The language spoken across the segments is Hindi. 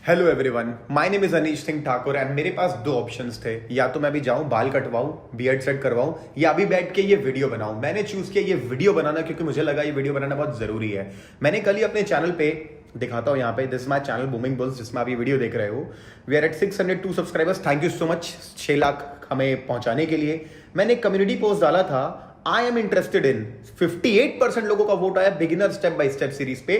Hello everyone, my name is Anish Singh Thakur and मेरे पास दो ऑप्शंस थे। या तो मैं भी जाऊं बाल कटवाऊं, बियर्ड सेट करवाऊं, या भी बैठ के ये वीडियो बनाऊं। मैंने चूज किया ये वीडियो बनाना क्योंकि मुझे लगा ये वीडियो बनाना बहुत जरूरी है। मैंने कल ही अपने चैनल पे दिखाता हूं, यहाँ पे this my channel Booming Bulls, जिसमें आप ये वीडियो देख रहे हो। We are at 602 subscribers. Thank you so much 6 lakh हमें पहुंचाने के लिए। मैंने एक कम्युनिटी पोस्ट डाला था, आई एम इंटरेस्टेड इन। 58% लोगों का वोट आया beginner step by step series पे,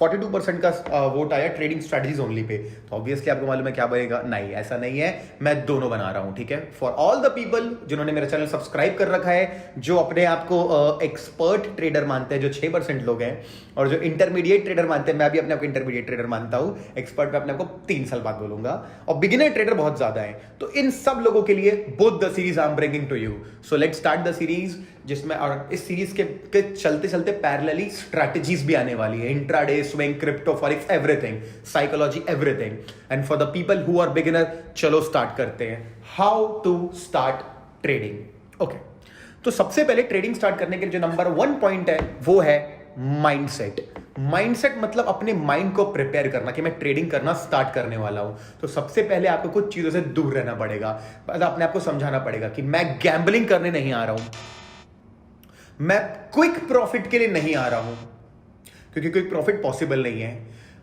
42% का वोट आया ट्रेडिंग स्ट्रेटजीज ओनली पे। तो ऑब्वियसली आपको मालूम है क्या बनेगा। नहीं, ऐसा नहीं है, मैं दोनों बना रहा हूं, ठीक है। फॉर ऑल द पीपल जिन्होंने मेरा चैनल सब्सक्राइब कर रखा है, जो अपने आप को एक्सपर्ट ट्रेडर मानते हैं, जो 6% लोग हैं, और जो इंटरमीडिएट ट्रेडर मानते हैं, मैं भी अपने आप को इंटरमीडिएट ट्रेडर मानता हूं। एक्सपर्ट मैं अपने आप को 3 साल बाद बोलूंगा, और बिगिनर ट्रेडर बहुत ज्यादा है। तो इन सब लोगों के लिए both the series I am bringing to you. So let's start the series, जिसमें और इस सीरीज के चलते चलते पैरेलली स्ट्रैटेजीज भी आने वाली है। Intraday, swing, crypto, forex, everything, psychology, everything. And for the people who are beginner, चलो स्टार्ट करते हैं। How to start trading. Okay, तो सबसे पहले ट्रेडिंग स्टार्ट करने के लिए जो नंबर 1 पॉइंट है वो है माइंडसेट। माइंडसेट मतलब अपने माइंड को प्रिपेयर करना कि मैं ट्रेडिंग करना स्टार्ट करने वाला हूं। तो सबसे पहले आपको कुछ चीजों से दूर रहना पड़ेगा। मतलब अपने आप को समझाना पड़ेगा कि मैं गैम्बलिंग करने नहीं आ रहा हूं, मैं क्विक प्रॉफिट के लिए नहीं आ रहा हूं, क्योंकि क्विक प्रॉफिट पॉसिबल नहीं है।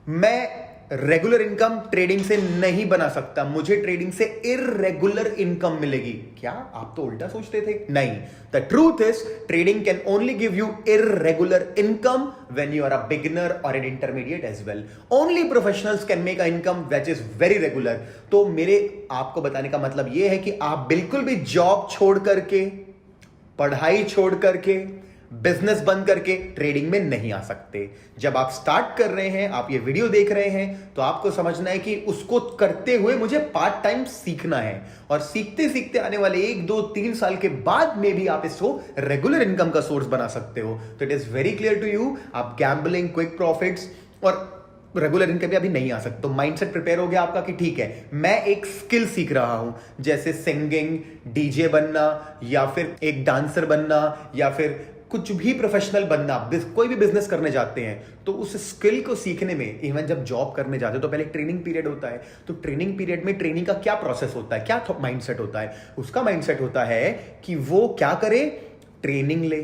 मैं रेगुलर इनकम ट्रेडिंग से नहीं बना सकता, मुझे ट्रेडिंग से इररेगुलर इनकम मिलेगी। क्या आप तो उल्टा सोचते थे? नहीं, the truth is trading can only give you irregular income when you are a beginner or an intermediate as well. Only professionals can make a income which is very regular. तो मेरे आपको बताने का मतलब यह है कि आप बिल्कुल भी जॉब छोड़ करके, पढ़ाई छोड़ करके, बिजनेस बंद करके ट्रेडिंग में नहीं आ सकते। जब आप स्टार्ट कर रहे हैं, आप ये वीडियो देख रहे हैं, तो आपको समझना है कि उसको करते हुए मुझे पार्ट टाइम सीखना है, और सीखते सीखते आने वाले 1, 2, 3 साल के बाद में भी आप इसको रेगुलर इनकम का सोर्स बना सकते हो। तो it is very clear to you, आप गैम्बलिंग, क्विक प्रॉफिट्स और रेगुलर इनकम भी अभी नहीं आ सकते। तो माइंडसेट प्रिपेयर हो गया आपका कि ठीक है, मैं एक स्किल सीख रहा हूं, जैसे सिंगिंग, डीजे बनना, या फिर एक डांसर बनना, या फिर कुछ भी प्रोफेशनल बनना। कोई भी बिजनेस करने जाते हैं तो उस स्किल को सीखने में, इवन जब जॉब करने जाते हो तो पहले ट्रेनिंग पीरियड होता है। तो ट्रेनिंग पीरियड में ट्रेनिंग का क्या प्रोसेस होता है, क्या माइंडसेट होता है? उसका माइंडसेट होता है कि वो क्या करे, ट्रेनिंग ले,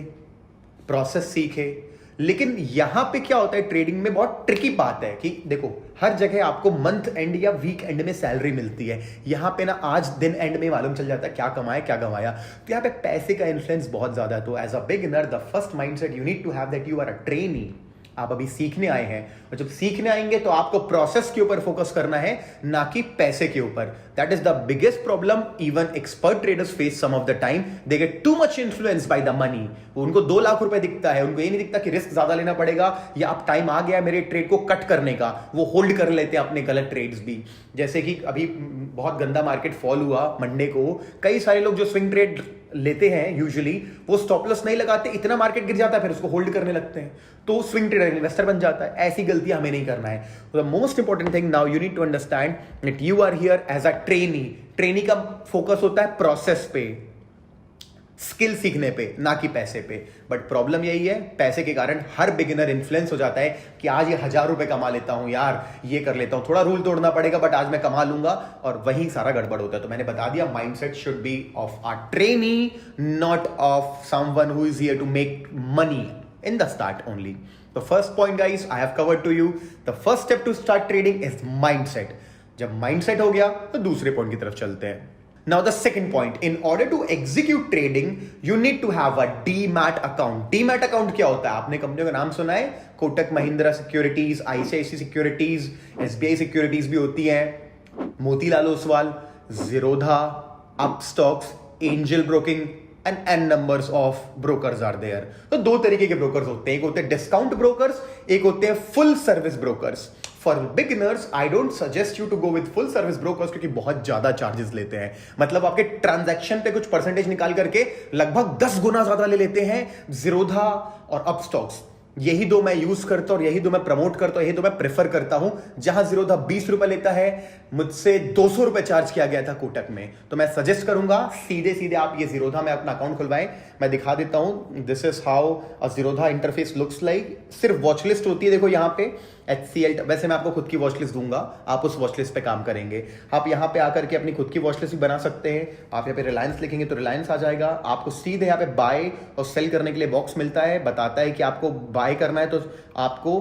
प्रोसेस सीखे। लेकिन यहां पे क्या होता है, ट्रेडिंग में बहुत ट्रिकी बात है कि देखो, हर जगह आपको मंथ एंड या वीक एंड में सैलरी मिलती है। यहां पे ना आज दिन एंड में मालूम चल जाता है क्या कमाया क्या गंवाया। तो यहां पे पैसे का इन्फ्लुएंस बहुत ज्यादा है। तो as a beginner the first mindset you need to have that you are a trainee. आप अभी सीखने आए हैं, और जब सीखने आएंगे तो आपको प्रोसेस के ऊपर फोकस करना है, ना कि पैसे के ऊपर। That is the biggest problem even expert traders face some of the time. They get too much influence by the money. उनको 2 लाख रुपए दिखता है, उनको ये नहीं दिखता कि रिस्क ज्यादा लेना पड़ेगा, या अब टाइम आ गया मेरे ट्रेड को कट करने का। वो होल्ड कर लेते हैं अपने गलत ट्रेड्स भी। जैसे कि अभी बहुत गंदा मार्केट फॉल हुआ मंडे को, कई सारे लोग जो स्विंग ट्रेड लेते हैं यूजुअली वो स्टॉप लॉस नहीं लगाते, इतना मार्केट गिर जाता है फिर उसको होल्ड करने लगते हैं, तो स्विंग ट्रेडर इन्वेस्टर बन जाता है। ऐसी गलती हमें नहीं करना है। The most important thing now you need to understand that you are here as a trainee. Trainee का फोकस होता है प्रोसेस पे, स्किल सीखने पे, ना कि पैसे पे। बट प्रॉब्लम यही है, पैसे के कारण हर बिगिनर इन्फ्लुएंस हो जाता है कि आज ये 1000 रुपए कमा लेता हूं यार, ये कर लेता हूं, थोड़ा रूल तोड़ना पड़ेगा बट आज मैं कमा लूंगा, और वही सारा गड़बड़ होता है। तो मैंने बता दिया, mindset should be of a trainee, not of someone who is here to make money in the start only. The first point guys I have covered to you. The first step to start trading is mindset. जब mindset हो गया तो दूसरे पॉइंट की तरफ चलते हैं। Now the second point, in order to execute trading, you need to have a demat account. Demat account क्या होता है? आपने कंपनियों का नाम सुना है, Kotak Mahindra securities, ICICI securities, SBI securities भी होती है, Motilal Oswal, Zerodha, Upstox, Angel Broking and an numbers of brokers are there. तो 2 तरीके के ब्रोकर्स होते हैं, एक होते हैं डिस्काउंट ब्रोकर्स, एक होते हैं full service brokers. For beginners I don't suggest you to go with full service brokers, क्योंकि बहुत ज्यादा चार्जेस लेते हैं। मतलब आपके ट्रांजैक्शन पे कुछ परसेंटेज निकाल करके लगभग 10 गुना ज्यादा ले लेते हैं। जीरोधा और अपस्टॉक्स, यही 2 मैं यूज करता हूं और यही 2 मैं प्रमोट करता हूं, यही 2 मैं प्रेफर करता हूं। जहां जीरोधा 20 रुपए लेता है, मुझसे 200 रुपए चार्ज किया गया था कोटक में। तो मैं सजेस्ट करूंगा सीधे सीधे आप ये जीरोधा में अपना अकाउंट खुलवाएं। मैं दिखा देता हूं, this is how a Zerodha interface looks like. सिर्फ वॉच लिस्ट होती है, देखो यहां पे HCL, वैसे मैं आपको खुद की वॉच लिस्ट दूंगा, आप उस वॉच लिस्ट पे काम करेंगे। आप यहाँ पे आकर के अपनी खुद की वॉच लिस्ट भी बना सकते हैं। आप यहाँ पे रिलायंस लिखेंगे तो रिलायंस आ जाएगा। आपको सीधे यहाँ पे बाय और सेल करने के लिए बॉक्स मिलता है, बताता है कि आपको बाय करना है तो आपको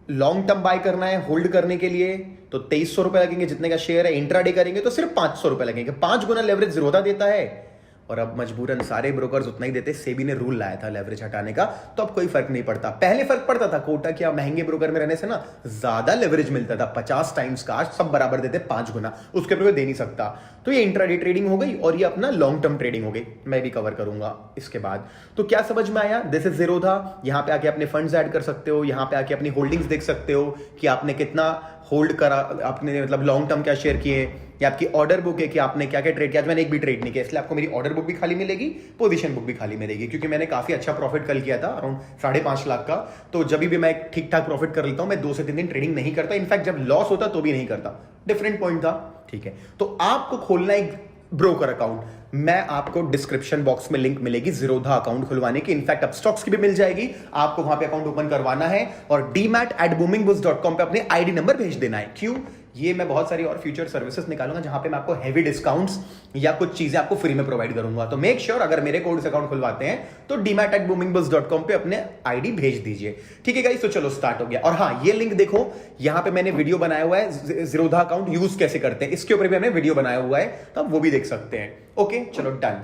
लॉन्ग टर्म बाय करना है, होल्ड करने के लिए तो 2300 रुपए लगेंगे, जितने का शेयर है। इंट्राडे करेंगे तो सिर्फ 500 रुपए लगेंगे। 5 गुना लेवरेज जीरोधा देता है और अब मजबूरन सारे ब्रोकर्स उतना ही देते। सेबी ने रूल लाया था लेवरेज हटाने का, तो अब कोई फर्क नहीं पड़ता। पहले फर्क पड़ता था, कोटा क्या महंगे ब्रोकर में रहने से ना ज्यादा लेवरेज मिलता था 50 टाइम्स का। आज सब बराबर देते 5 गुना, उसके ऊपर दे नहीं सकता। तो ये इंट्राडे ट्रेडिंग हो गई और ये अपना लॉन्ग टर्म ट्रेडिंग हो गई, मैं भी कवर करूंगा इसके बाद। तो क्या समझ में आया? This is Zerodha. यहां पे आके अपने फंड्स ऐड कर सकते हो, यहां पे आके अपनी होल्डिंग्स देख सकते हो कि आपने कितना होल्ड करा, आपने मतलब लॉन्ग टर्म क्या शेयर किए, या आपकी ऑर्डर बुक है कि आपने क्या क्या ट्रेड किया। आज मैंने एक भी ट्रेड नहीं किया, इसलिए आपको मेरी ऑर्डर बुक भी खाली मिलेगी, पोजीशन बुक भी खाली मिलेगी, क्योंकि मैंने काफी अच्छा प्रॉफिट कल किया था, अराउंड 5.5 लाख का। तो जब भी मैं ठीक ठाक प्रॉफिट कर लेता हूं, मैं 2 से 3 दिन ट्रेडिंग नहीं करता। इनफैक्ट जब लॉस होता तो भी नहीं करता, डिफरेंट पॉइंट था, ठीक है। तो आपको खोलना एक ब्रोकर अकाउंट, मैं आपको डिस्क्रिप्शन बॉक्स में लिंक मिलेगी जीरोधा अकाउंट खुलवाने की। इनफैक्ट अब स्टॉक्स की भी मिल जाएगी, आपको वहां पे अकाउंट ओपन करवाना है और demat@boomingbuds.com पे अपने आईडी नंबर भेज देना है। क्यों? ये मैं बहुत सारी और फ्यूचर सर्विसेज निकालूंगा जहां पे मैं आपको हैवी डिस्काउंट्स या कुछ चीजें आपको फ्री में प्रोवाइड करूंगा। तो मेक श्योर अगर मेरे कोड से अकाउंट खुलवाते हैं तो demat@boomingbuds.com पे अपने आईडी भेज दीजिए, ठीक है गाइस। तो चलो स्टार्ट हो गया। और हाँ, ये लिंक देखो, यहां पे मैंने वीडियो बनाया हुआ है, जीरोधा अकाउंट यूज कैसे करते हैं, इसके ऊपर भी हमने वीडियो बनाया हुआ है, तो आप वो भी देख सकते हैं। ओके, चलो डन।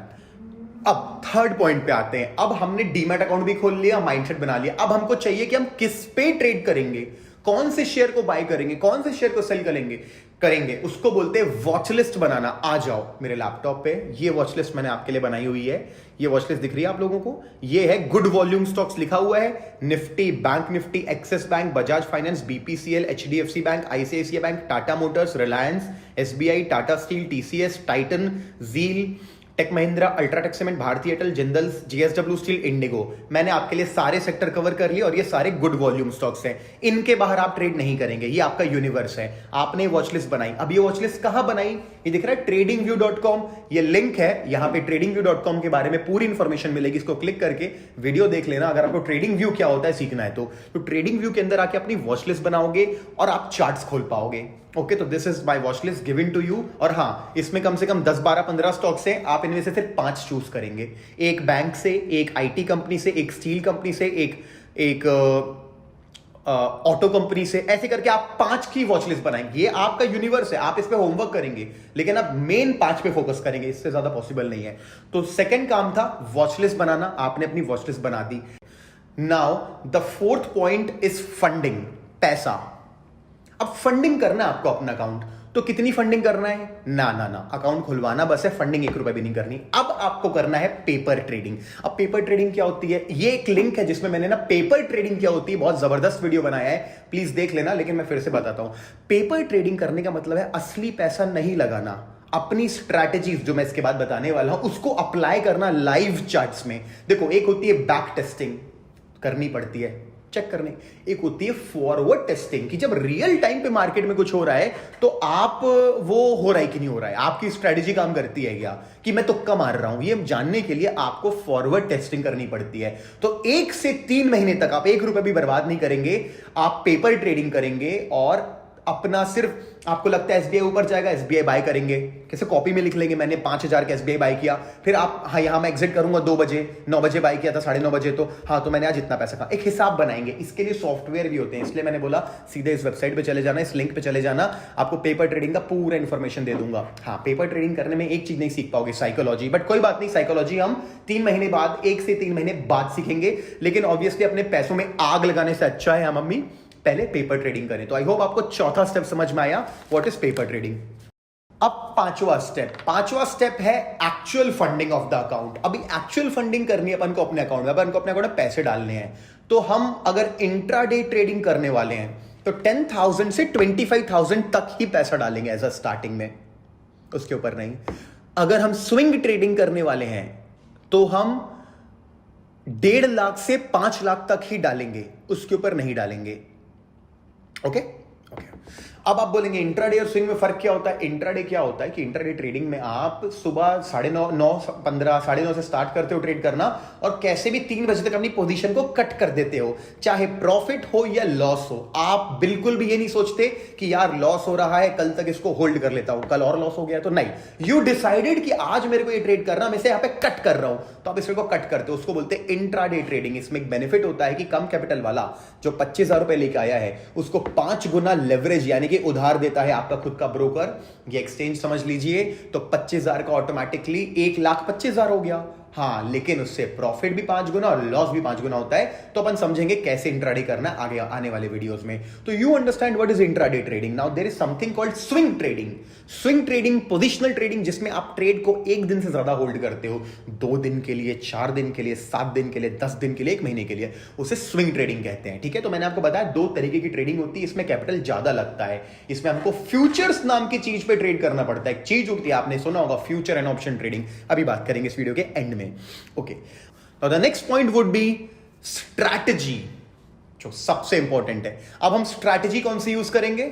अब थर्ड पॉइंट पे आते हैं। अब हमने डीमैट अकाउंट भी खोल लिया, माइंडसेट बना लिया। अब हमको चाहिए कि हम किस पे ट्रेड करेंगे, कौन से शेयर को बाय करेंगे, कौन से शेयर को सेल करेंगे उसको बोलते हैं वॉच लिस्ट बनाना। आ जाओ मेरे लैपटॉप पे, ये वॉच लिस्ट मैंने आपके लिए बनाई हुई है। ये वॉच लिस्ट दिख रही है आप लोगों को? ये है गुड वॉल्यूम स्टॉक्स लिखा हुआ है, Nifty, Bank Nifty, Axis Bank, Bajaj Finance, BPCL, HDFC Bank, ICICI Bank, Tata Motors, Reliance, SBI, Tata Steel, TCS, Titan, Zeel, Tech Mahindra, UltraTech Cement, Bharti Airtel, Jindal, JSW Steel, IndiGo. मैंने आपके लिए सारे सेक्टर कवर कर लिए और ये सारे गुड वॉल्यूम स्टॉक्स हैं। इनके बाहर आप ट्रेड नहीं करेंगे, ये आपका यूनिवर्स है। आपने वॉच लिस्ट बनाई। अब ये वॉच लिस्ट कहां बनाई? ये दिख रहा है tradingview.com, ये लिंक है। यहां पे tradingview.com के बारे में पूरी इंफॉर्मेशन मिलेगी, इसको क्लिक करके वीडियो देख लेना अगर आपको ट्रेडिंग व्यू क्या होता है सीखना है तो ट्रेडिंग व्यू के अंदर आके अपनी वॉच लिस्ट बनाओगे और आप चार्ट्स खोल पाओगे। ओके, तो this is my watch list given to you. और हाँ, इसमें कम से कम 10, 12, 15 स्टॉक्स हैं। आप इनमें से सिर्फ 5 चूज करेंगे, एक बैंक से, एक आईटी कंपनी से, एक स्टील कंपनी से, एक ऑटो कंपनी से, ऐसे करके आप 5 की वॉच लिस्ट बनाएंगे। ये आपका यूनिवर्स है, आप इस पे होमवर्क करेंगे, लेकिन आप मेन 5 पे फोकस करेंगे, इससे ज्यादा पॉसिबल नहीं है। तो सेकंड काम था वॉच लिस्ट बनाना, आपने अपनी वॉच लिस्ट बना दी। Now the fourth point is funding, पैसा। अब फंडिंग करना है आपको अपना अकाउंट, तो कितनी फंडिंग करना है? ना, अकाउंट खुलवाना बस है, फंडिंग 1 रुपए भी नहीं करनी। अब आपको करना है पेपर ट्रेडिंग। अब पेपर ट्रेडिंग क्या होती है? ये एक लिंक है जिसमें मैंने ना पेपर ट्रेडिंग क्या होती है बहुत जबरदस्त वीडियो बनाया है, प्लीज देख लेना। लेकिन मैं फिर से बताता हूं, पेपर ट्रेडिंग करने का मतलब है असली पैसा नहीं लगाना, अपनी स्ट्रैटेजीज जो मैं इसके बाद बताने वाला हूं उसको अप्लाई करना लाइव चार्ट्स में। देखो, एक होती है बैक टेस्टिंग, करनी पड़ती है चेक करने, एक होती है फॉरवर्ड टेस्टिंग कि जब रियल टाइम पे मार्केट में कुछ हो रहा है तो आप वो हो रहा है कि नहीं हो रहा है, आपकी स्ट्रेटेजी काम करती है क्या, कि मैं तुक्का मार रहा हूं, ये जानने के लिए आपको फॉरवर्ड टेस्टिंग करनी पड़ती है। तो 1 से 3 महीने तक आप 1 रुपए भी बर्बाद नहीं करेंगे, आप पेपर ट्रेडिंग करेंगे और अपना सिर्फ, आपको लगता है एसबीआई ऊपर जाएगा, एसबीआई बाय करेंगे, कैसे कॉपी में लिख लेंगे मैंने 5000 का एसबीआई बाय किया, फिर आप हाँ यहां मैं एग्जिट करूंगा 2 बजे, 9 बजे बाय किया था, 9:30 बजे, तो हाँ तो मैंने आज इतना पैसा कहा, एक हिसाब बनाएंगे। इसके लिए सॉफ्टवेयर भी होते हैं, इसलिए मैंने बोला सीधे इस वेबसाइट पे चले जाना, इस लिंक पे चले जाना, आपको पेपर ट्रेडिंग का पूरा इंफॉर्मेशन दे दूंगा। हाँ, पेपर ट्रेडिंग करने में एक चीज नहीं सीख पाओगे, साइकोलॉजी, बट कोई बात नहीं, साइकोलॉजी हम 3 महीने बाद, 1 से 3 महीने बाद सीखेंगे। लेकिन ऑब्वियसली अपने पैसों में आग लगाने से अच्छा है मम्मी पहले पेपर ट्रेडिंग करें। तो आई होप आपको चौथा स्टेप समझ में आया, व्हाट इज पेपर ट्रेडिंग। अब पांचवा स्टेप है actual funding of the account. अभी एक्चुअल फंडिंग करनी है अपन को अपने अकाउंट में, अपन को अपने अकाउंट में पैसे डालने हैं। तो हम अगर इंट्राडे ट्रेडिंग करने वाले हैं तो 10,000 से 25,000 तक ही पैसा डालेंगे एज अ स्टार्टिंग में, उसके ऊपर नहीं। अगर हम स्विंग ट्रेडिंग करने वाले हैं तो हम 1.5 लाख से 5 लाख तक ही डालेंगे, उसके ऊपर नहीं डालेंगे। ओके। अब आप बोलेंगे इंट्राडे और स्विंग में फर्क क्या होता है? इंट्राडे क्या होता है कि इंट्राडे ट्रेडिंग में आप सुबह 9:30 9:30 से स्टार्ट करते हो ट्रेड करना और कैसे भी 3 बजे तक अपनी पोजीशन को कट कर देते हो, चाहे प्रॉफिट हो या लॉस हो। आप बिल्कुल भी ये नहीं सोचते कि यार लॉस हो रहा है, कल तक इसको होल्ड कर लेता हूं, कल और लॉस हो गया तो नहीं। यू डिसाइडेड कि आज मेरे को ये ट्रेड करना, मैं इसे यहां पे कट कर रहा हूं, तो आप इसको कट करते हो, उसको बोलते हैं इंट्राडे ट्रेडिंग। इसमें एक बेनिफिट होता है कि कम कैपिटल वाला जो 25,000 रुपए लेके आया है उसको 5 गुना लेवरेज यानी कि उधार देता है आपका खुद का ब्रोकर। ये एक्सचेंज समझ लीजिए, तो 25,000 का ऑटोमेटिकली 1,25,000 हो गया। हाँ, लेकिन उससे प्रॉफिट भी 5 गुना और लॉस भी 5 गुना होता है। तो अपन समझेंगे कैसे इंट्राडे करना आगे आने वाले वीडियोस में। तो you understand what is intraday trading. Now there is something called swing trading. Swing trading, positional trading, जिसमें आप ट्रेड को 1 दिन से ज्यादा होल्ड करते हो, 2 दिन के लिए, 4 दिन के लिए, 7 दिन के लिए, 10 दिन के लिए, 1 महीने के लिए, उसे स्विंग ट्रेडिंग कहते हैं। ठीक है, तो मैंने आपको बताया 2 तरीके की ट्रेडिंग होती है। इसमें कैपिटल ज्यादा लगता है, इसमें हमको फ्यूचर्स नाम की चीज पे ट्रेड करना पड़ता है। एक चीज होती है, आपने सुना होगा, फ्यूचर एंड ऑप्शन ट्रेडिंग। अभी बात करेंगे इस वीडियो के एंड में। Okay, now the next point would be strategy, जो सबसे इंपॉर्टेंट है। अब हम स्ट्रैटेजी कौन सी यूज करेंगे?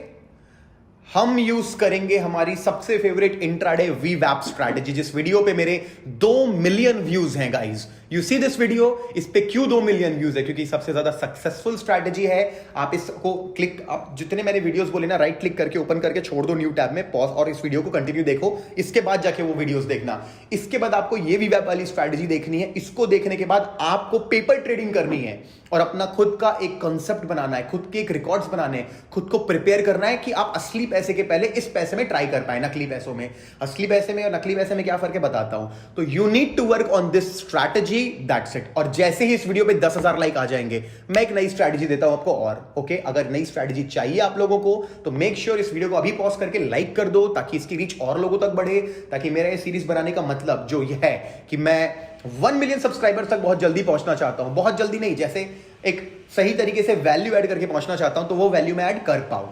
हम यूज करेंगे हमारी सबसे फेवरेट इंट्राडे वीवैप स्ट्रैटेजी, जिस वीडियो पे मेरे 2 मिलियन व्यूज हैं guys. You see this video, इस पे क्यों 2 मिलियन व्यूज है? क्योंकि सबसे ज्यादा सक्सेसफुल स्ट्रैटेजी है। आप इसको क्लिक, आप जितने मैंने वीडियोस बोले ना, राइट क्लिक करके ओपन करके छोड़ दो न्यू टैब में, पॉज, और इस वीडियो को कंटिन्यू देखो। इसके बाद जाके वो वीडियोस देखना। इसके बाद आपको ये वीवैप वाली स्ट्रैटेजी देखनी है। इसको देखने के बाद आपको पेपर ट्रेडिंग करनी है और अपना खुद का एक कॉन्सेप्ट बनाना है, खुद के एक रिकॉर्ड्स बनाने हैं, खुद को प्रिपेयर करना है कि आप असली पैसे के पहले इस पैसे में ट्राई कर पाए। नकली पैसों में, असली पैसे में और नकली पैसे में क्या फर्क है बताता हूं। तो you need to work on this strategy, that's it. और जैसे ही इस वीडियो पे 10,000 लाइक आ जाएंगे, मैं एक नई स्ट्रैटेजी देता हूं आपको। और ओके, अगर नई स्ट्रैटेजी चाहिए आप लोगों को तो मेक श्योर इस वीडियो को अभी पॉज करके लाइक कर दो, ताकि इसकी रीच और लोगों तक बढ़े, ताकि मेरा ये सीरीज बनाने का मतलब जो ये है कि मैं 1 मिलियन सब्सक्राइबर तक बहुत जल्दी पहुंचना चाहता हूं। बहुत जल्दी नहीं, जैसे एक सही तरीके से वैल्यू ऐड करके पहुंचना चाहता हूं, तो वो वैल्यू मैं ऐड कर पाऊं।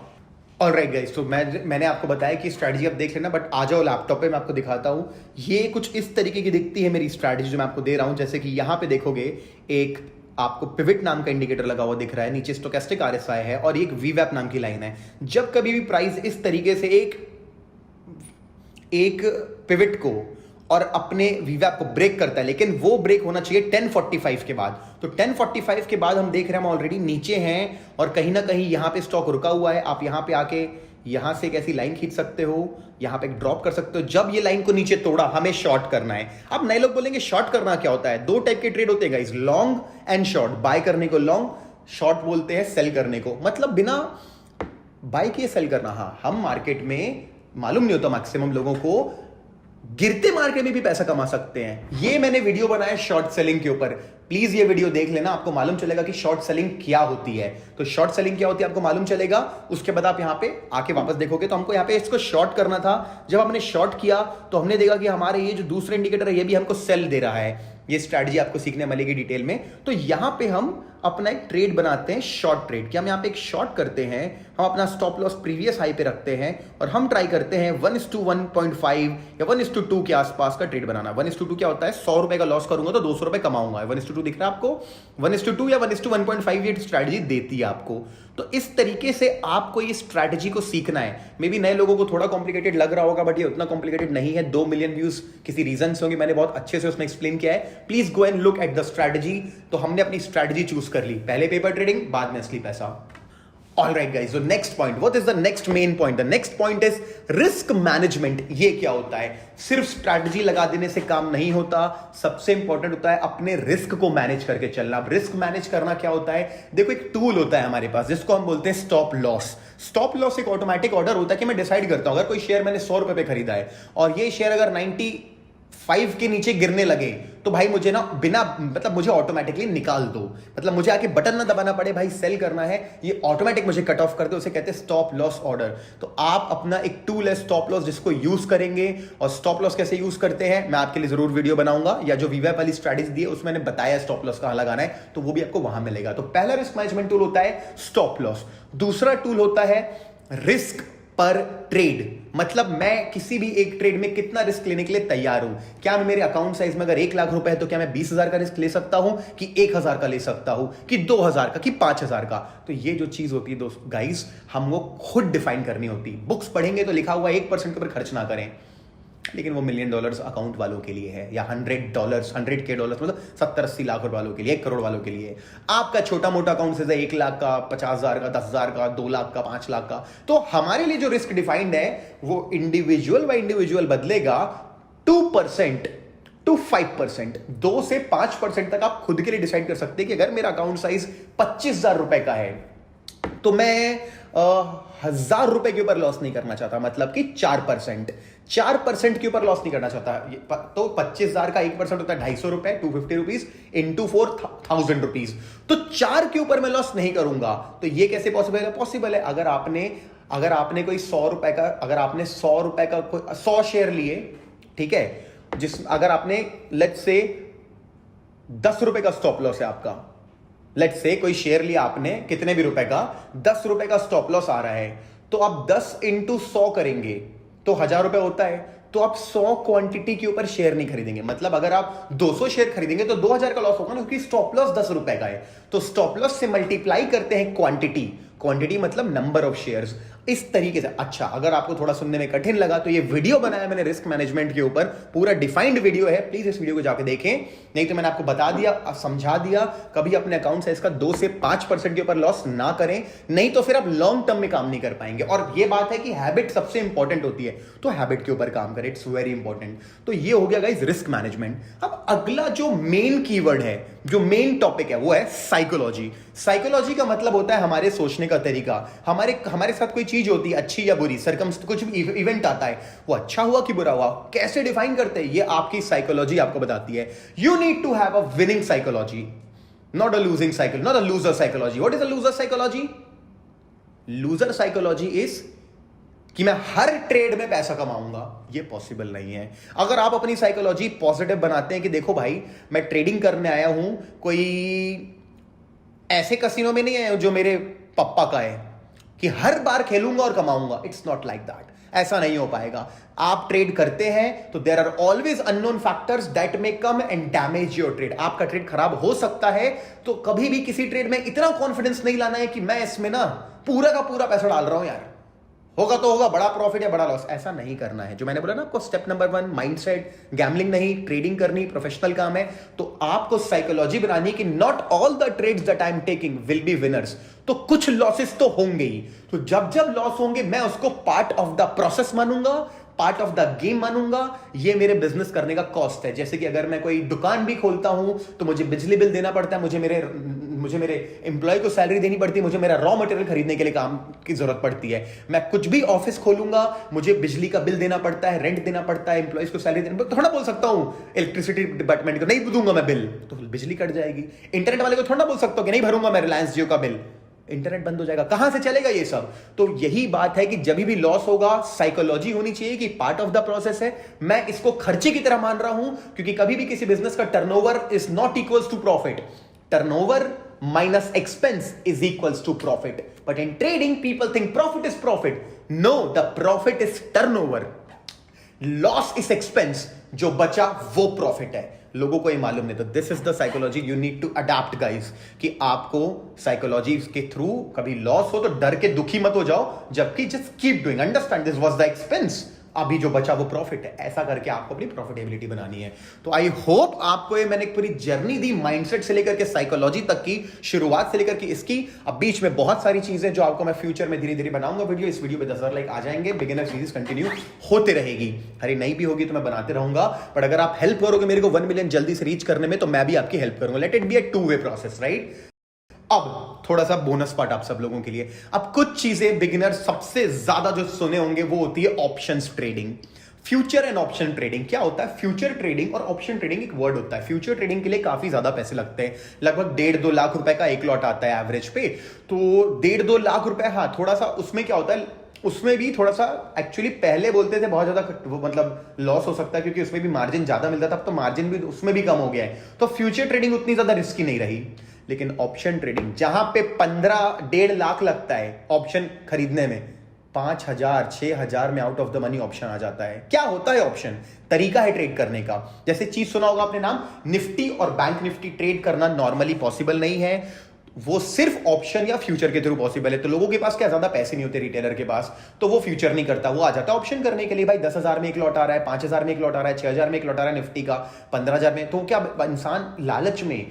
ऑलराइट गाइस, तो मैंने आपको बताया कि स्ट्रैटेजी आप देख लेना, बट आ जाओ लैपटॉप पे, मैं आपको दिखाता हूं। ये कुछ इस तरीके की दिखती है मेरी स्ट्रैटेजी जो मैं आपको दे रहा हूं। जैसे कि यहां पे देखोगे, एक आपको पिवट नाम का इंडिकेटर लगा हुआ दिख रहा है, नीचे स्टोकेस्टिक आरएसआई है और एक वीवैप नाम की लाइन है। जब कभी भी प्राइस इस तरीके से एक पिवट को और अपने वीवैप को ब्रेक करता है, लेकिन वो ब्रेक होना चाहिए 10:45 के बाद। तो 10:45 के बाद हम देख रहे हैं, हम ऑलरेडी नीचे हैं और कहीं ना कहीं यहां पे स्टॉक रुका हुआ है। आप यहां पे आके यहां से एक ऐसी लाइन खींच सकते हो, यहां पे एक ड्रॉप कर सकते हो। जब ये लाइन को नीचे तोड़ा, हमें शॉर्ट करना है। अब नए लोग बोलेंगे शॉर्ट करना क्या होता है? 2 टाइप के ट्रेड होते हैं guys, long and short. Buy करने को लॉन्ग, शॉर्ट बोलते हैं सेल करने को, मतलब बिना बाय किए सेल करना। हाँ, हम मार्केट में मालूम नहीं होता मैक्सिमम लोगों को, गिरते मार्केट में भी पैसा कमा सकते हैं। ये मैंने वीडियो बनाया शॉर्ट सेलिंग के ऊपर, प्लीज ये वीडियो देख लेना, आपको मालूम चलेगा कि शॉर्ट सेलिंग क्या होती है। तो शॉर्ट सेलिंग क्या होती है आपको मालूम चलेगा। उसके बाद आप यहां पे आके वापस देखोगे तो हमको यहां पे इसको शॉर्ट करना था। जब हमने शॉर्ट किया तो हमने देखा कि हमारे ये जो दूसरा इंडिकेटर है ये भी हमको सेल दे रहा है। ये स्ट्रैटेजी आपको सीखने मिलेगी डिटेल में। तो यहां पे हम अपना एक ट्रेड बनाते हैं, शॉर्ट ट्रेड। कि हम यहां पे एक शॉर्ट करते हैं, हम अपना स्टॉप लॉस प्रीवियस हाई पे रखते हैं और हम ट्राई करते हैं 1:1.5 या 1:2 के आसपास का ट्रेड बनाना। 1:2 क्या होता है? 100 रुपए का लॉस करूंगा तो 200 रुपए कमाऊंगा। 1:2 दिख रहा है आपको? 1:2 या 1:1.5 ये स्ट्रैटेजी देती है आपको। तो इस तरीके से आपको ये स्ट्रैटेजी को सीखना है। मे बी नए लोगों को थोड़ा कॉम्प्लिकेटेड लग रहा होगा, बट ये उतना कॉम्प्लिकेटेड नहीं है। 2 मिलियन व्यूज किसी रीजन से होंगे, मैंने बहुत अच्छे से उसमें एक्सप्लेन किया है। Please go and look at the strategy. तो हमने अपनी स्ट्रैटेजी चूज कर ली, पहले पेपर ट्रेडिंग, बाद में असली पैसा। Alright guys, so next point, what is the next main point? The next point is risk management। ये क्या होता है? सिर्फ स्ट्रैटेजी लगा देने से काम नहीं होता, सबसे इंपॉर्टेंट होता है अपने रिस्क को मैनेज करके चलना। अब रिस्क मैनेज करना क्या होता है? देखो, एक टूल होता है हमारे पास जिसको हम बोलते हैं स्टॉप लॉस। स्टॉप लॉस एक ऑटोमेटिक ऑर्डर होता है कि मैं डिसाइड करता हूं, अगर कोई शेयर मैंने 100 रुपए पे खरीदा है और ये शेयर अगर 95 के नीचे गिरने लगे तो भाई मुझे ना बिना, मतलब मुझे ऑटोमेटिकली निकाल दो, मतलब मुझे आके बटन ना दबाना पड़े, भाई सेल करना है, ये ऑटोमेटिक मुझे कट ऑफ कर दे, उसे कहते हैं स्टॉप लॉस ऑर्डर। तो आप अपना एक टूल है स्टॉप लॉस जिसको यूज करेंगे। और स्टॉप लॉस कैसे यूज करते हैं मैं आपके लिए जरूर वीडियो बनाऊंगा, या जो वीवैप वाली स्ट्रैटेजी दी है उसमें मैंने बताया स्टॉप लॉस कहां लगाना है, तो वो भी आपको वहां मिलेगा। तो पहला रिस्क मैनेजमेंट टूल होता है स्टॉप लॉस। दूसरा टूल होता है रिस्क पर ट्रेड। मतलब मैं किसी भी एक ट्रेड में कितना रिस्क लेने के लिए तैयार हूं। क्या मैं मेरे अकाउंट साइज में अगर 1 लाख रुपए है तो क्या मैं 20,000 का रिस्क ले सकता हूं कि 1,000 का ले सकता हूं कि 2,000 का कि 5,000 का। तो ये जो चीज होती है दोस्त गाइस, हमको खुद डिफाइन करनी होती। बुक्स पढ़ेंगे तो लिखा हुआ 1% के ऊपर खर्च ना करें, लेकिन वो $1 मिलियन अकाउंट वालों के लिए है, या $100 100K मतलब 70-80 लाख रुपए वालों के लिए, 1 करोड़ वालों के लिए। आपका छोटा मोटा अकाउंट से 1 लाख का, 50,000 का, 10,000 का, 2 लाख का, 5 लाख का। तो हमारे लिए जो रिस्क डिफाइंड है वो इंडिविजुअल बाय इंडिविजुअल बदलेगा 2% टू 5%। 2 से 5% तक आप खुद के लिए डिसाइड कर सकते हैं कि अगर मेरा अकाउंट साइज 25,000 रुपए का है तो मैं 1,000 रुपए के ऊपर लॉस नहीं करना चाहता, मतलब कि 4% के ऊपर लॉस नहीं करना चाहता। तो 25,000 का 1% होता है 250 रुपए, 250 रुपीज इंटू 4,000 रुपीज। तो 4 के ऊपर मैं लॉस नहीं करूंगा। तो ये कैसे पॉसिबल है? पॉसिबल है अगर आपने कोई 100 रुपए का, अगर आपने 100 रुपए का 100 शेयर लिए, ठीक है, अगर आपने लेट्स से 10 रुपए का स्टॉप लॉस है आपका, लेट्स से कोई शेयर लिया आपने कितने भी रुपए का, 10 रुपए का स्टॉप लॉस आ रहा है, तो आप 10 इंटू 100 करेंगे तो 1,000 रुपए होता है। तो आप 100 क्वांटिटी के ऊपर शेयर नहीं खरीदेंगे। मतलब अगर आप 200 शेयर खरीदेंगे तो 2,000 का लॉस होगा ना, क्योंकि स्टॉप लॉस 10 रुपए का है। तो स्टॉप लॉस से मल्टीप्लाई करते हैं क्वांटिटी मतलब नंबर ऑफ शेयर्स। इस तरीके से। अच्छा, अगर आपको थोड़ा सुनने में कठिन लगा तो ये वीडियो बनाया मैंने रिस्क मैनेजमेंट के ऊपर, पूरा डिफाइंड वीडियो है, प्लीज इस वीडियो को जाके देखें। नहीं तो मैंने आपको बता दिया, समझा दिया, कभी अपने अकाउंट साइज का 2 से 5% के ऊपर लॉस ना करें, नहीं तो फिर आप लॉन्ग टर्म में काम नहीं कर पाएंगे। और ये बात है कि हैबिट सबसे इंपॉर्टेंट होती है, तो हैबिट के ऊपर काम करें, इट्स वेरी इंपॉर्टेंट। तो ये हो गया गाइस रिस्क मैनेजमेंट। अब अगला जो मेन कीवर्ड है, जो मेन टॉपिक है, वो है साइकोलॉजी। साइकोलॉजी का मतलब होता है हमारे सोचने का तरीका। हमारे साथ कोई चीज होती है अच्छी या बुरी, कुछ भी इवेंट आता है, वो अच्छा हुआ कि बुरा हुआ, कैसे डिफाइन करते हैं, ये आपकी साइकोलॉजी आपको बताती है। You need to have a winning psychology, not a losing psychology, not a loser psychology. What is a loser psychology? Loser psychology is कि मैं हर ट्रेड में पैसा कमाऊंगा, ये पॉसिबल नहीं है। अगर आप अपनी साइकोलॉजी पॉजिटिव बनाते हैं कि देखो भाई, मैं ट्रेडिंग करने आया हूं, कोई ऐसे कसिनो में नहीं आया हूं जो मेरे पापा का है कि हर बार खेलूंगा और कमाऊंगा, इट्स नॉट लाइक दैट। ऐसा नहीं हो पाएगा। आप ट्रेड करते हैं तो there are always unknown factors that may come and damage your trade. आपका ट्रेड खराब हो सकता है, तो कभी भी किसी ट्रेड में इतना कॉन्फिडेंस नहीं लाना है कि मैं इसमें ना पूरा का पूरा पैसा डाल रहा हूं, यार होगा तो होगा, बड़ा प्रॉफिट या बड़ा लॉस, ऐसा नहीं करना है। जो मैंने बोला ना आपको, स्टेप नंबर 1 माइंडसेट, गैम्बलिंग नहीं, ट्रेडिंग करनी, प्रोफेशनल काम है। तो आपको साइकोलॉजी बनानी कि not all the trades that I am taking will be winners. तो कुछ लॉसेस तो होंगे ही। तो जब जब लॉस होंगे मैं उसको पार्ट ऑफ द प्रोसेस मानूंगा, पार्ट ऑफ द गेम मानूंगा। ये मेरे बिजनेस करने का कॉस्ट है। जैसे कि अगर मैं कोई दुकान भी खोलता हूं तो मुझे बिजली बिल देना पड़ता है, मुझे मेरे एम्प्लॉय को सैलरी देनी पड़ती है, मुझे मेरा रॉ मटेरियल खरीदने के लिए काम की जरूरत पड़ती है। मैं कुछ भी ऑफिस खोलूंगा, मुझे बिजली का बिल देना पड़ता है, रेंट देना पड़ता है, एम्प्लॉयज को सैलरी देना पड़ता है। थोड़ा बोल सकता हूं इलेक्ट्रिसिटी डिपार्टमेंट को नहीं दूंगा मैं बिल, तो बिजली कट जाएगी। इंटरनेट वाले को थोड़ा बोल सकता हूं कि नहीं भरूंगा मैं रिलायंस जियो का बिल, इंटरनेट बंद हो जाएगा। कहां से चलेगा ये सब? तो यही बात है कि जब भी लॉस होगा, साइकोलॉजी होनी चाहिए कि पार्ट ऑफ द प्रोसेस है, मैं इसको खर्चे की तरह मान रहा हूं। क्योंकि कभी भी किसी बिजनेस का turnover is not equals to profit. Turnover minus expense is equals to profit. But in trading, people think profit is profit. No, the profit is turnover. Loss is expense. जो बचा वो प्रॉफिट है। लोगों को ये मालूम नहीं। तो this is the psychology you need to adapt guys, कि आपको साइकोलॉजी के थ्रू कभी लॉस हो तो डर के दुखी मत हो जाओ, जबकि just keep doing, understand this was the expense, अभी जो बचा वो प्रॉफिट है। ऐसा करके आपको अपनी प्रॉफिटेबिलिटी बनानी है। तो आई होप आपको ये मैंने एक पूरी जर्नी दी, माइंडसेट से लेकर के साइकोलॉजी तक की, शुरुआत से लेकर के इसकी। अब बीच में बहुत सारी चीजें जो आपको मैं फ्यूचर में धीरे धीरे बनाऊंगा वीडियो। इस वीडियो पे 10,000 लाइक आ जाएंगे, बिगिनर सीरीज कंटिन्यू होते रहेगी। अरे नहीं भी होगी तो मैं बनाते रहूंगा, बट अगर आप हेल्प करोगे मेरे को 1 मिलियन जल्दी से रीच करने में, तो मैं भी आपकी हेल्प करूंगा। Let it be a two way process, right? अब थोड़ा सा बोनस पार्ट आप सब लोगों के लिए। अब कुछ चीजें बिगिनर सबसे ज्यादा जो सुने होंगे वो होती है options trading. Future and option trading क्या होता है? फ्यूचर ट्रेडिंग और ऑप्शन ट्रेडिंग एक वर्ड होता है। फ्यूचर ट्रेडिंग के लिए काफी ज्यादा पैसे लगते हैं, लगभग 1.5-2 लाख रुपए का एक लॉट आता है एवरेज पे। तो 1.5-2 लाख रुपए, हाँ थोड़ा सा उसमें क्या होता है, उसमें भी थोड़ा सा एक्चुअली पहले बोलते थे बहुत ज्यादा वो मतलब लॉस हो सकता है, क्योंकि उसमें भी मार्जिन ज्यादा मिलता था। अब तो मार्जिन भी उसमें भी कम हो गया है। तो फ्यूचर ट्रेडिंग उतनी ज्यादा रिस्की नहीं रही। लेकिन ऑप्शन ट्रेडिंग, जहां पे 15-1.5 लाख लगता है ऑप्शन खरीदने में, 5,000 6,000 में out of the money option आ जाता है। क्या होता है ऑप्शन? तरीका है ट्रेड करने का। जैसे चीज सुना होगा आपने नाम, निफ्टी और बैंक निफ्टी ट्रेड करना नॉर्मली पॉसिबल नहीं है, वो सिर्फ ऑप्शन या फ्यूचर के थ्रू पॉसिबल है। तो लोगों के पास क्या ज्यादा पैसे नहीं होते रिटेलर के पास, तो वो फ्यूचर नहीं करता, वो आ जाता है ऑप्शन करने के लिए। भाई 10,000 में एक लॉट आ रहा है, 5,000 में एक लॉट आ रहा है, 6,000 में एक लॉट आ रहा है निफ्टी का, 15,000 में। तो क्या इंसान लालच में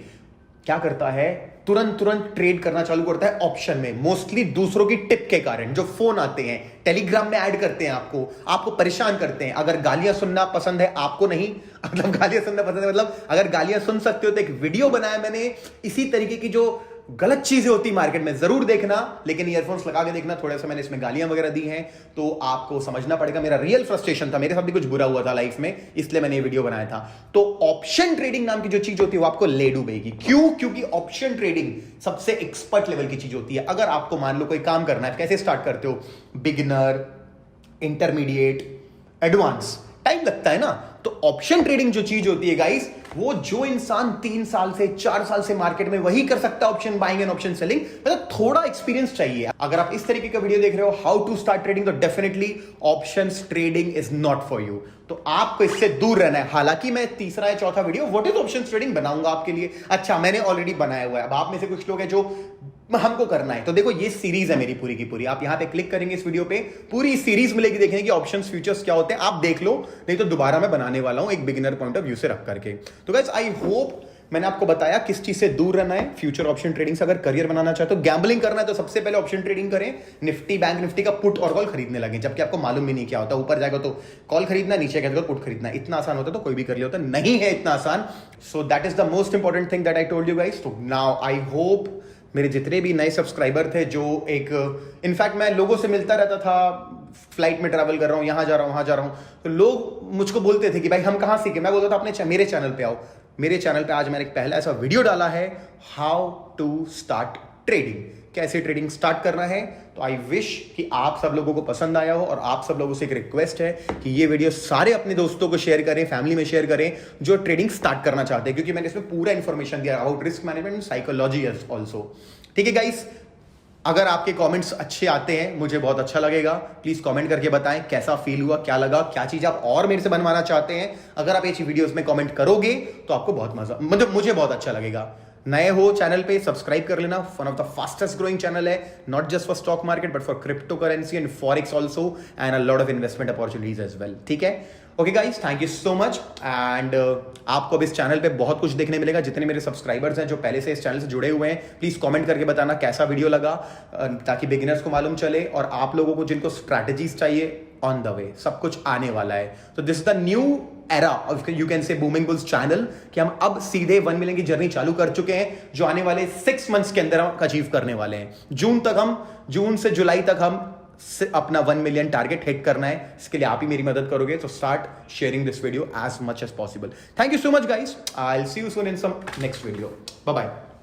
क्या करता है, तुरंत ट्रेड करना चालू करता है ऑप्शन में, मोस्टली दूसरों की टिप के कारण। जो फोन आते हैं, टेलीग्राम में ऐड करते हैं, आपको परेशान करते हैं। अगर गालियां सुनना पसंद है आपको, नहीं मतलब गालियां सुनना पसंद है मतलब अगर गालियां सुन सकते हो तो एक वीडियो बनाया मैंने इसी तरीके की, जो गलत चीजें होती मार्केट में, जरूर देखना, लेकिन ईयरफोन्स लगा के देखना। थोड़ा सा मैंने इसमें गालियां वगैरह दी हैं तो आपको समझना पड़ेगा। मेरा रियल फ्रस्ट्रेशन था, मेरे साथ भी कुछ बुरा हुआ था लाइफ में, इसलिए मैंने ये वीडियो बनाया था। तो ऑप्शन ट्रेडिंग नाम की जो चीज होती है वो आपको ले डूबेगी। क्यों? क्योंकि ऑप्शन ट्रेडिंग सबसे एक्सपर्ट लेवल की चीज होती है। अगर आपको मान लो कोई काम करना है, कैसे स्टार्ट करते हो? बिगिनर, इंटरमीडिएट, एडवांस, टाइम लगता है ना। तो ऑप्शन ट्रेडिंग जो चीज होती है गाइस, वो जो इंसान 3 साल से 4 साल से मार्केट में वही कर सकता है, option buying and option selling. मतलब थोड़ा एक्सपीरियंस चाहिए। अगर आप इस तरीके का वीडियो देख रहे हो, हाउ टू स्टार्ट ट्रेडिंग, तो definitely options trading is not for you. तो आपको इससे दूर रहना है। हालांकि मैं तीसरा या चौथा video what is option trading बनाऊंगा आपके लिए। अच्छा, मैंने ऑलरेडी बनाया हुआ है। अब आप में से कुछ लोग हैं जो हमको करना है, तो देखो ये सीरीज है मेरी पूरी की पूरी। आप यहां पे क्लिक करेंगे, इस वीडियो पे पूरी सीरीज मिलेगी देखने की, ऑप्शंस फ्यूचर्स क्या होते हैं। आप देख लो, नहीं तो दोबारा मैं बनाने वाला हूं एक बिगिनर पॉइंट ऑफ व्यू से रख करके। तो गाइस आई होप मैंने आपको बताया किस चीज से दूर रहना है। फ्यूचर ऑप्शन ट्रेडिंग से अगर करियर बनाना चाहते हो, गैम्बलिंग करना है, तो सबसे पहले ऑप्शन ट्रेडिंग करें। निफ्टी बैंक निफ्टी का पुट और कॉल खरीदने लगे, जबकि आपको मालूम भी नहीं क्या होता। ऊपर जाएगा तो कॉल खरीदना, नीचे जाएगा तो पुट खरीदना। इतना आसान होता तो कोई भी कर लिया होता, नहीं है इतना आसान। So that is the most important thing that I told you guys. तो नाउ आई होप मेरे जितने भी नए सब्सक्राइबर थे, जो एक इनफैक्ट मैं लोगों से मिलता रहता था, फ्लाइट में ट्रैवल कर रहा हूं, यहां जा रहा हूं, वहां जा रहा हूं, तो लोग मुझको बोलते थे कि भाई हम कहां सीखे। मैं बोलता था अपने मेरे चैनल पे आओ। मेरे चैनल पे आज मैंने एक पहला ऐसा वीडियो डाला है, हाउ टू स्टार्ट ट्रेडिंग, कैसे ट्रेडिंग स्टार्ट करना है। तो आई विश कि आप सब लोगों को पसंद आया हो, और आप सब लोगों से एक रिक्वेस्ट है कि ये वीडियो सारे अपने दोस्तों को शेयर करें, फैमिली में शेयर करें जो ट्रेडिंग स्टार्ट करना चाहते हैं, क्योंकि मैंने इसमें पूरा इंफॉर्मेशन दिया about risk management, psychology also. ठीक है गाइस, अगर आपके कमेंट्स अच्छे आते हैं मुझे बहुत अच्छा लगेगा। प्लीज कमेंट करके बताएं कैसा फील हुआ, क्या लगा, क्या चीज आप और मेरे से बनवाना चाहते हैं। अगर आप ऐसी वीडियोस में कमेंट करोगे तो आपको बहुत मजा, मतलब मुझे बहुत अच्छा लगेगा। नए हो चैनल पे सब्सक्राइब कर लेना। One of the fastest growing channel है, not just for stock market but for crypto currency and forex also, and a lot of investment opportunities as well. ठीक है, okay guys, thank you so much. And आपको अब इस चैनल पे बहुत कुछ देखने मिलेगा। जितने मेरे सब्सक्राइबर्स हैं जो पहले से इस चैनल से जुड़े हुए हैं, प्लीज कमेंट करके बताना कैसा वीडियो लगा, ताकि बिगिनर्स को मालूम चले, और आप लोगों को जिनको स्ट्रैटेजीज चाहिए, ऑन द वे, सब कुछ आने वाला है। तो this is the new era of, you can say, booming bulls channel, कि हम अब सीधे 1 मिलियन की जर्नी चालू कर चुके हैं, जो आने वाले 6 मंथ्स के अंदर हम अचीव करने वाले हैं। जून से जुलाई तक हम अपना 1 मिलियन टारगेट हिट करना है। इसके लिए आप ही मेरी मदद करोगे, तो start sharing this video as much as possible. Thank you so much guys, I will see you soon in some next video. Bye bye.